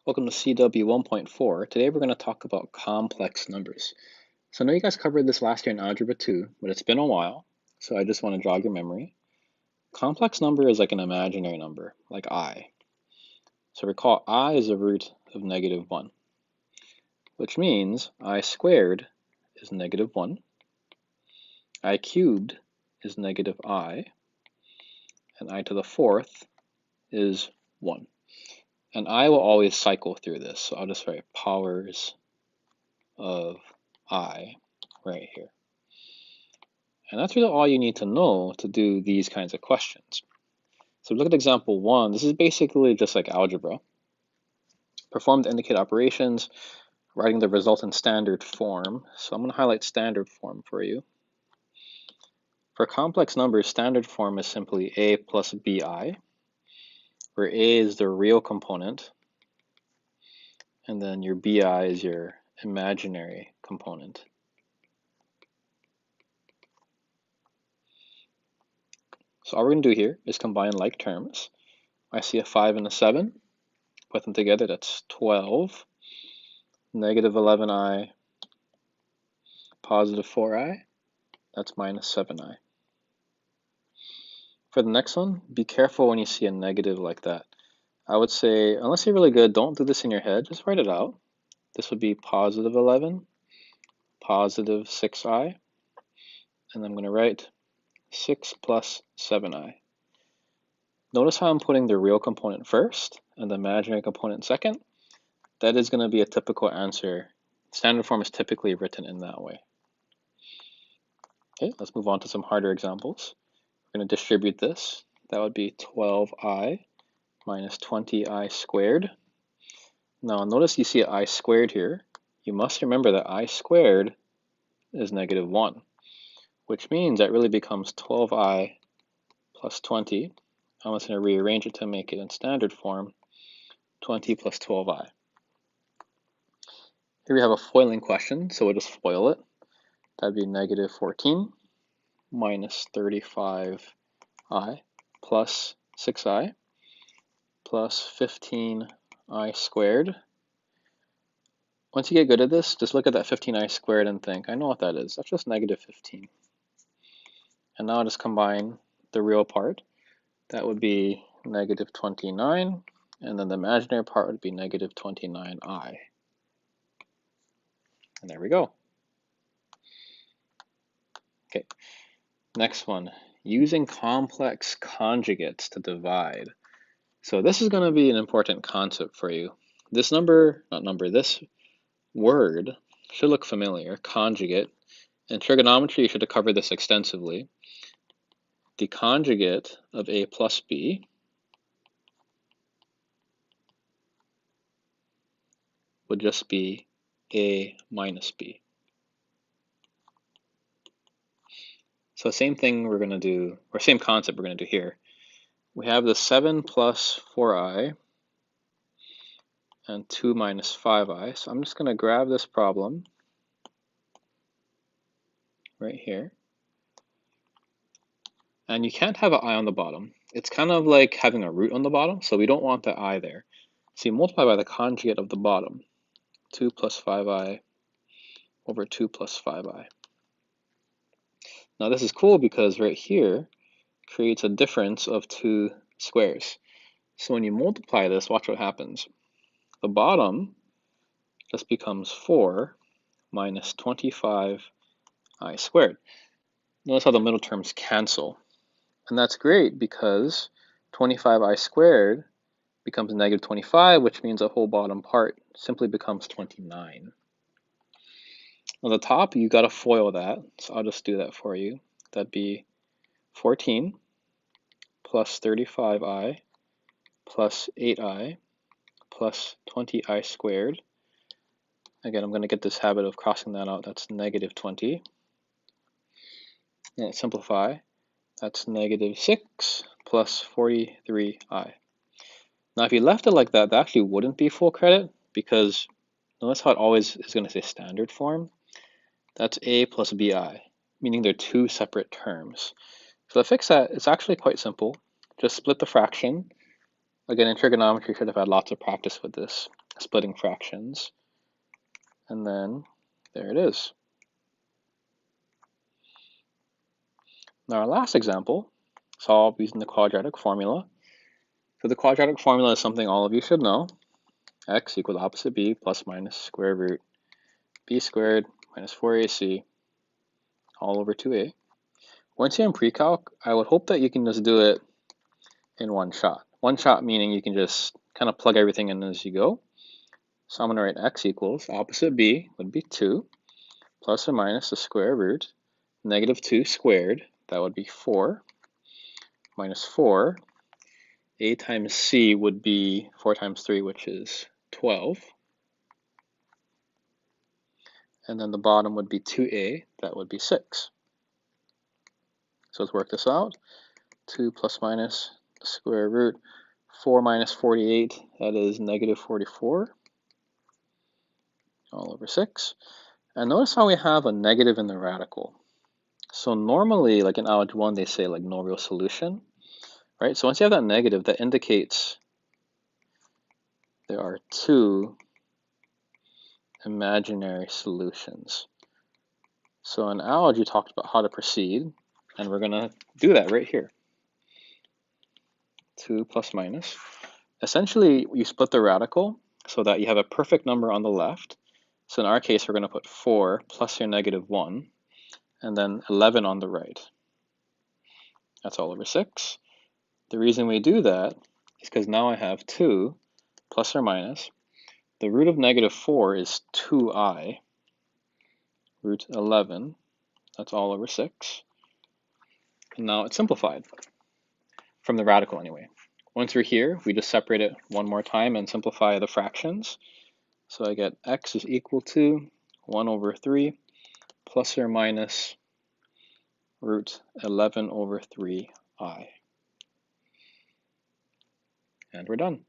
Welcome to CW 1.4. Today we're going to talk about complex numbers. So I know you guys covered this last year in Algebra 2, but it's been a while, so I just want to jog your memory. Complex number is like an imaginary number, like I. So recall I is the root of -1, which means I squared is -1, I cubed is -I, and I to the fourth is 1. And I will always cycle through this, so I'll just write powers of I right here. And that's really all you need to know to do these kinds of questions. So look at example 1. This is basically just like algebra. Perform the indicate operations, writing the result in standard form. So I'm going to highlight standard form for you. For complex numbers, standard form is simply a plus bi, where a is the real component, and then your bi is your imaginary component. So all we're going to do here is combine like terms. I see a 5 and a 7. Put them together, that's 12. -11i, positive 4i, that's -7i. For the next one, be careful when you see a negative like that. I would say, unless you're really good, don't do this in your head, just write it out. This would be positive 11, positive 6i, and I'm going to write 6 plus 7i. Notice how I'm putting the real component first and the imaginary component second. That is going to be a typical answer. Standard form is typically written in that way. Okay, let's move on to some harder examples. We're going to distribute this. That would be 12i minus 20i squared. Now notice you see I squared here. You must remember that I squared is -1, which means that really becomes 12i plus 20. I'm just going to rearrange it to make it in standard form, 20 plus 12i. Here we have a foiling question, so we'll just FOIL it. That'd be -14 minus 35i plus 6i plus 15i squared. Once you get good at this, just look at that 15i squared and think, I know what that is. That's just -15. And now just combine the real part. That would be -29, and then the imaginary part would be -29i. And there we go. Okay, next one, using complex conjugates to divide. So this is going to be an important concept for you. This this word should look familiar, conjugate. In trigonometry, you should have covered this extensively. The conjugate of a plus b would just be a minus b. So same thing we're going to do, or same concept we're going to do here. We have the 7 plus 4i and 2 minus 5i. So I'm just going to grab this problem right here. And you can't have an I on the bottom. It's kind of like having a root on the bottom, so we don't want the I there. So you multiply by the conjugate of the bottom, 2 plus 5i over 2 plus 5i. Now this is cool because right here creates a difference of 2 squares. So when you multiply this, watch what happens. The bottom just becomes 4 minus 25i squared. Notice how the middle terms cancel. And that's great because 25i squared becomes -25, which means the whole bottom part simply becomes 29. On the top, you got to FOIL that, so I'll just do that for you. That'd be 14 plus 35i plus 8i plus 20i squared. Again, I'm going to get this habit of crossing that out. That's -20. And let's simplify. That's -6 plus 43i. Now, if you left it like that, that actually wouldn't be full credit because notice how it always is going to say standard form. That's a plus bi, meaning they're two separate terms. So to fix that, it's actually quite simple. Just split the fraction. Again, in trigonometry, you should have had lots of practice with this. splitting fractions. And then there it is. Now our last example, solve using the quadratic formula. So the quadratic formula is something all of you should know. X equals opposite b plus minus square root b squared minus 4ac all over 2a. Once you're in pre-calc, I would hope that you can just do it in one shot. One shot meaning you can just kind of plug everything in as you go. So I'm going to write x equals opposite b would be 2 plus or minus the square root negative 2 squared, that would be 4, minus 4. A times c would be 4 times 3, which is 12. And then the bottom would be 2a, that would be 6. So let's work this out. 2 plus minus the square root 4 minus 48, that is negative 44, all over 6. And notice how we have a negative in the radical. So normally, like in Algebra 1, they say like no real solution, right? So once you have that negative, that indicates there are two imaginary solutions. So in algebra, you talked about how to proceed, and we're going to do that right here. 2 plus minus. Essentially, you split the radical so that you have a perfect number on the left. So in our case, we're going to put 4 plus your negative 1, and then 11 on the right. That's all over 6. The reason we do that is because now I have 2 plus or minus. The root of negative 4 is 2i, root 11. That's all over 6. And now it's simplified, from the radical anyway. Once we're here, we just separate it one more time and simplify the fractions. So I get x is equal to 1 over 3 plus or minus root 11 over 3i. And we're done.